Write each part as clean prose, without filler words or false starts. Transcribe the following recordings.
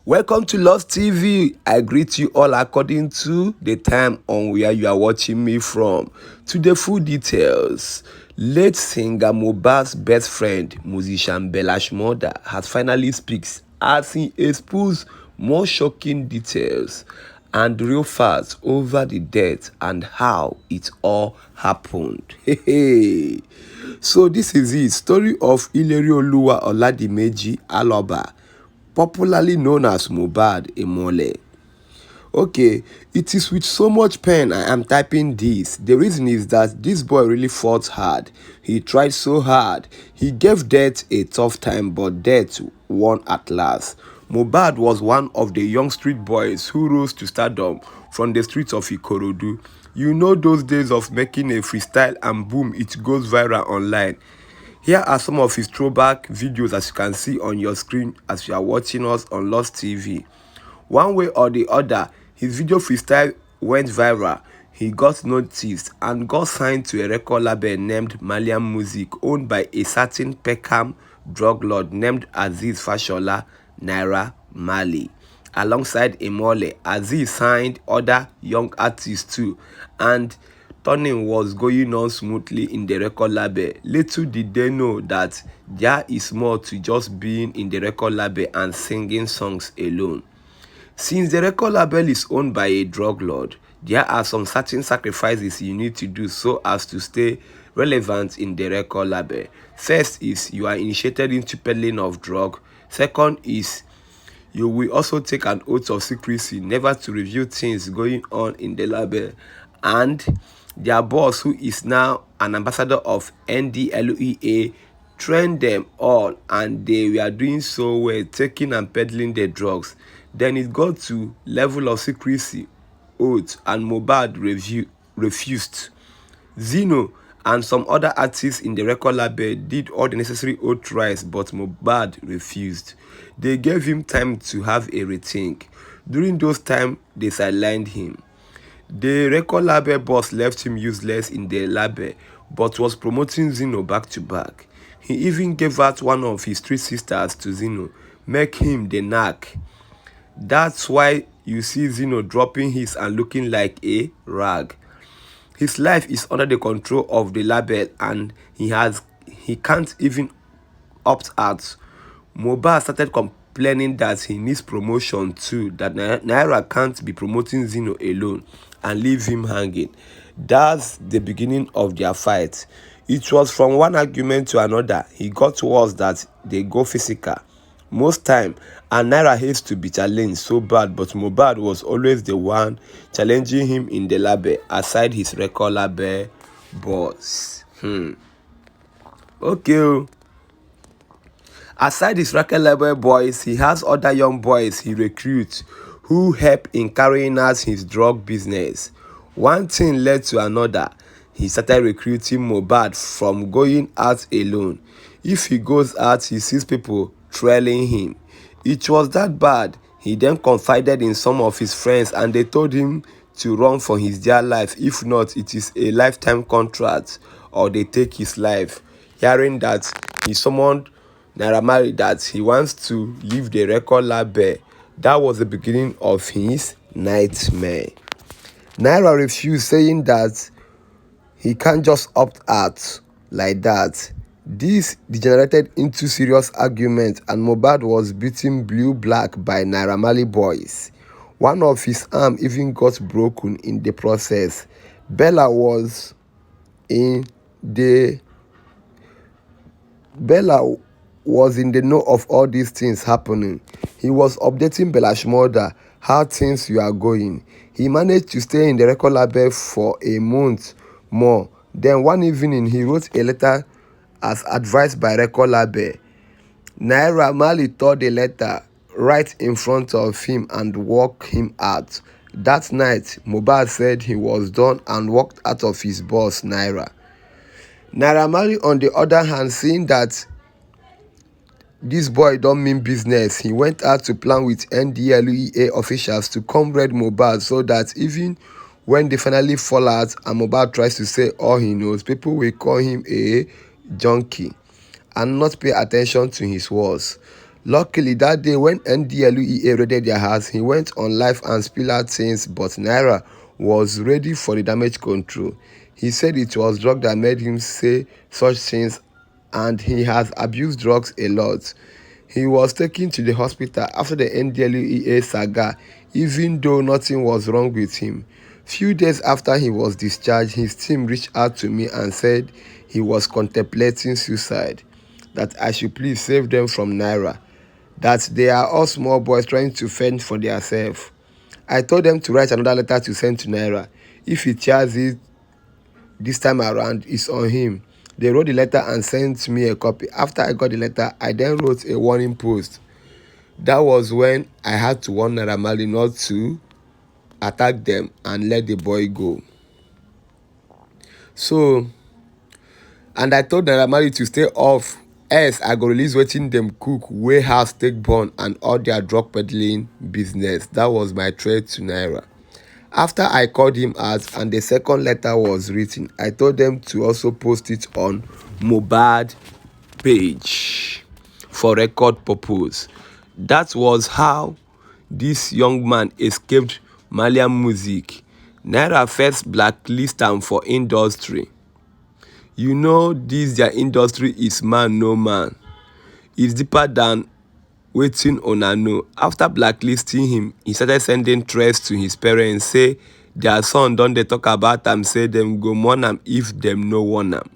Welcome to Lost TV. I greet you all according to the time on where you are watching me from. To the full details, late singer MohBad's best friend, musician Shmurda, has finally speaks as he exposes more shocking details and real facts over the death and how it all happened. So this is the story of Ilerioluwa Oladimeji Aloba, popularly known as MohBad Emole. Okay, it is with so much pain I am typing this. The reason is that this boy really fought hard. He tried so hard. He gave death a tough time, but death won at last. MohBad was one of the young street boys who rose to stardom from the streets of Ikorodu. You know those days of making a freestyle and boom, it goes viral online. Here are some of his throwback videos as you can see on your screen as you are watching us on Lost TV. One way or the other, his video freestyle went viral. He got noticed and got signed to a record label named Marley Music, owned by a certain Peckham drug lord named Aziz Fashola Naira Marley. Alongside Emole, Aziz signed other young artists too, and turning was going on smoothly in the record label. Little did they know that there is more to just being in the record label and singing songs alone. Since the record label is owned by a drug lord, there are some certain sacrifices you need to do so as to stay relevant in the record label. First is you are initiated into peddling of drug. Second is you will also take an oath of secrecy, never to reveal things going on in the label. And their boss, who is now an ambassador of NDLEA, trained them all, and they were doing so well, taking and peddling the drugs. Then it got to level of secrecy, oath, and MohBad refused. Zino and some other artists in the record label did all the necessary oath rights, but MohBad refused. They gave him time to have a rethink. During those time, they sidelined him. The record label boss left him useless in the label, but was promoting Zino back to back. He even gave out one of his three sisters to Zino, make him the knack. That's why you see Zino dropping his and looking like a rag. His life is under the control of the label, and he can't even opt out. MohBad started complaining that he needs promotion too, that Naira can't be promoting Zino alone and leave him hanging. That's the beginning of their fight. It was from one argument to another. He got worse that they go physical most time, and Naira hates to be challenged so bad, but MohBad was always the one challenging him in the label, aside his record label boss. Okay. Aside his record label boys, he has other young boys he recruits who help in carrying out his drug business. One thing led to another. He started recruiting MohBad from going out alone. If he goes out, he sees people trailing him. It was that bad. He then confided in some of his friends, and they told him to run for his dear life. If not, it is a lifetime contract or they take his life. Hearing that, he summoned Naira Marley that he wants to leave the record label. That was the beginning of his nightmare. Naira refused, saying that he can't just opt out like that. This degenerated into serious argument, and MohBad was beaten blue-black by Naira Marley boys. One of his arms even got broken in the process. Bella was in the know of all these things happening. He was updating Shmurda how things were going. He managed to stay in the record label for a month more. Then one evening, he wrote a letter as advised by record label. Naira Marley tore the letter right in front of him and walked him out. That night, MohBad said he was done and walked out of his boss, Naira. Naira Marley, on the other hand, seeing that this boy don't mean business, he went out to plan with NDLEA officials to come raid MohBad, so that even when they finally fall out and MohBad tries to say all he knows, people will call him a junkie and not pay attention to his words. Luckily, that day when NDLEA raided their house, he went on live and spilled out things, but Naira was ready for the damage control. He said it was drugs that made him say such things, and he has abused drugs a lot. He was taken to the hospital after the NDLEA saga, even though nothing was wrong with him. Few days after he was discharged, his team reached out to me and said he was contemplating suicide, that I should please save them from Naira, that they are all small boys trying to fend for themselves. I told them to write another letter to send to Naira. If he tears it this time around, it's on him. They wrote the letter and sent me a copy. After I got the letter, I then wrote a warning post. That was when I had to warn Naira Marley not to attack them and let the boy go. And I told Naira Marley to stay off, else I go release wetin dem cook wey house take burn and all their drug peddling business. That was my threat to Naira. After I called him out and the second letter was written, I told them to also post it on MohBad page for record purpose. That was how this young man escaped Malian music. Naira first blacklist am for industry. You know this their industry is man no man. It's deeper than wetin una know. After blacklisting him, he started sending threats to his parents say their son don dey talk about am, say dem go mourn am if dem no warn am.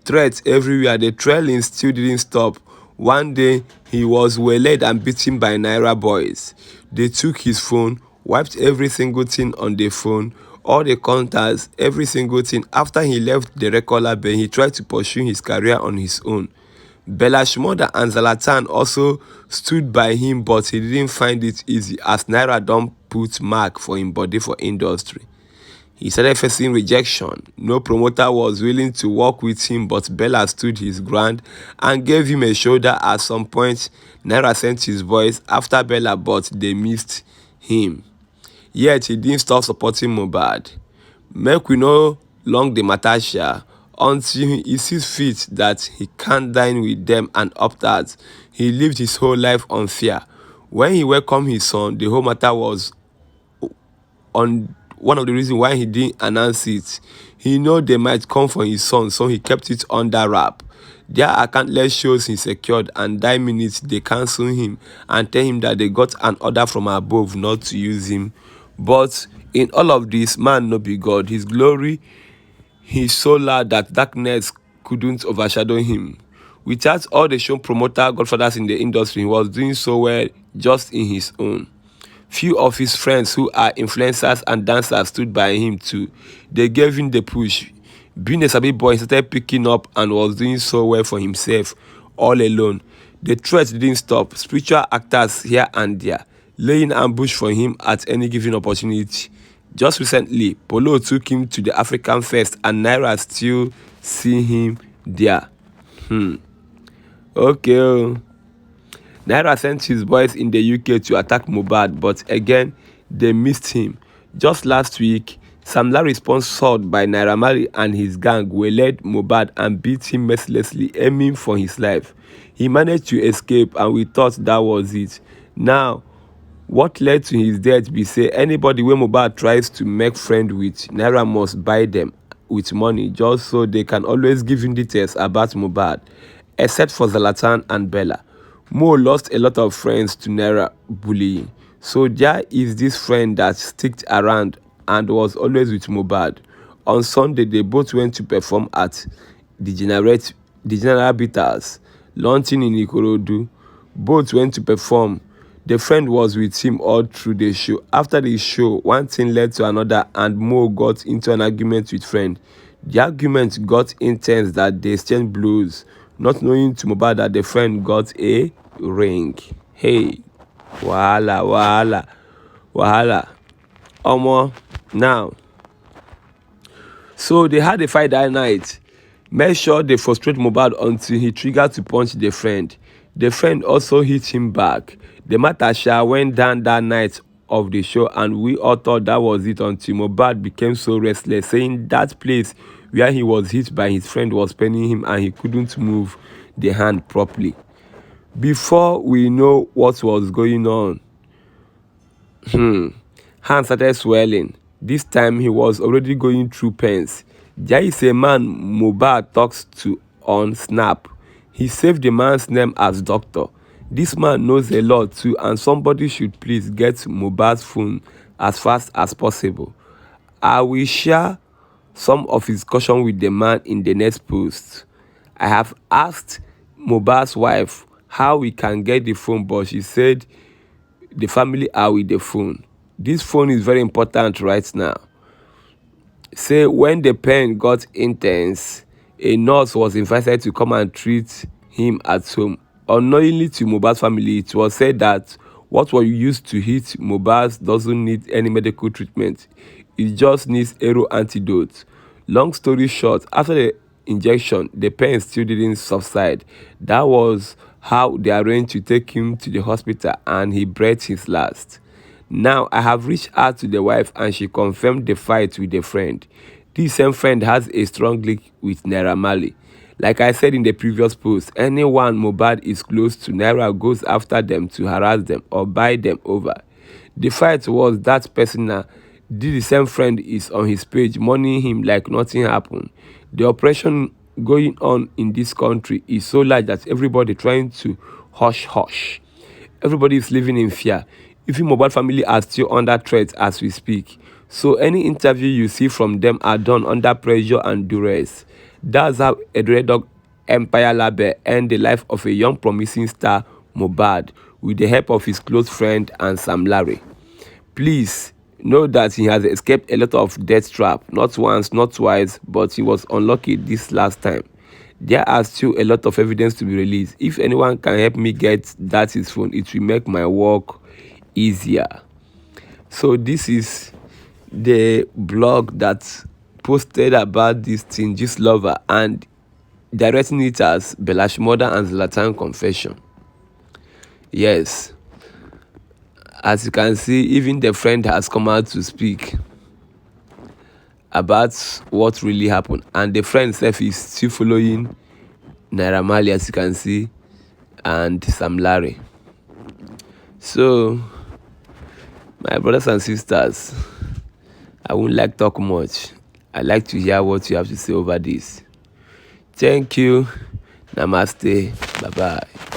Threats everywhere. The trailing still didn't stop. One day, he was waylaid and beaten by Naira boys. They took his phone, wiped every single thing on the phone, all the contacts, every single thing. After he left the record label, he tried to pursue his career on his own. Shmurda and Zlatan also stood by him, but he didn't find it easy as Naira don't put mark for him body for industry. He started facing rejection. No promoter was willing to work with him, but Bella stood his ground and gave him a shoulder. At some point, Naira sent his voice after Bella, but they missed him. Yet he didn't stop supporting MohBad. Make we no long the matter share until he sees fit that he can't dine with them and opt out. He lived his whole life on fear. When he welcomed his son, the whole matter was on one of the reasons why he didn't announce it. He know they might come for his son, so he kept it under wrap. There are countless shows he secured, and that minutes they cancel him and tell him that they got an order from above not to use him. But in all of this, man no be God. His glory is so loud that darkness couldn't overshadow him. Without all the show promoter godfathers in the industry, he was doing so well just in his own. Few of his friends who are influencers and dancers stood by him too. They gave him the push. Being a sabi boy, he started picking up and was doing so well for himself, all alone. The threat didn't stop. Spiritual actors here and there, laying ambush for him at any given opportunity. Just recently, Polo took him to the African Fest and Naira still see him there. Okay. Naira sent his boys in the UK to attack MohBad, but again, they missed him. Just last week, Sam Larry, sponsored by Naira Marley and his gang, waylaid MohBad and beat him mercilessly, aiming for his life. He managed to escape and we thought that was it. Now, what led to his death be say anybody wey MohBad tries to make friend with, Naira must buy them with money just so they can always give him details about MohBad, except for Zlatan and Bella. Mo lost a lot of friends to Naira bullying. So there is this friend that sticked around and was always with MohBad. On Sunday, they both went to perform at the General Beaters, launching in Ikorodu. Both went to perform. The friend was with him all through the show. After the show, one thing led to another and Mo got into an argument with friend. The argument got intense that they exchanged blows, not knowing to MohBad that the friend got a ring. Hey, wahala. Now. So they had a fight that night. Made sure they frustrate MohBad until he triggered to punch the friend. The friend also hit him back. The matter went down that night of the show and we all thought that was it until MohBad became so restless, saying that place where he was hit by his friend was paining him and he couldn't move the hand properly. Before we know what was going on, hand started swelling. This time he was already going through pains. There is a man MohBad talks to on Snap. He saved the man's name as Doctor. This man knows a lot too, and somebody should please get MohBad's phone as fast as possible. I will share some of his caution with the man in the next post. I have asked MohBad's wife how we can get the phone, but she said the family are with the phone. This phone is very important right now. Say when the pain got intense, a nurse was invited to come and treat him at home. Unknowingly to MohBad's family, it was said that what was used to hit MohBad doesn't need any medical treatment. It just needs arrow antidote. Long story short, after the injection, the pain still didn't subside. That was how they arranged to take him to the hospital, and he breathed his last. Now, I have reached out to the wife and she confirmed the fight with a friend. This same friend has a strong link with Naira Marley. Like I said in the previous post, anyone MohBad is close to, Naira goes after them to harass them or buy them over. The fight was that personal. The same friend is on his page mourning him like nothing happened. The oppression going on in this country is so large that everybody trying to hush. Everybody is living in fear. Even MohBad family are still under threat as we speak. So any interview you see from them are done under pressure and duress. That's how a Red Dog Empire label end the life of a young promising star MohBad with the help of his close friend and Sam Larry. Please know that he has escaped a lot of death trap, not once, not twice, but he was unlucky this last time. There are still a lot of evidence to be released. If anyone can help me get that his phone, it will make my work easier. So this is the blog that posted about this thing, Gist Lover, and directing it as Bella Shmurda and Zlatan Confession. Yes, as you can see, even the friend has come out to speak about what really happened, and the friend self is still following Naira Marley, as you can see, and Sam Larry. So my brothers and sisters, I won't like talk much. I like to hear what you have to say over this. Thank you. Namaste. Bye bye.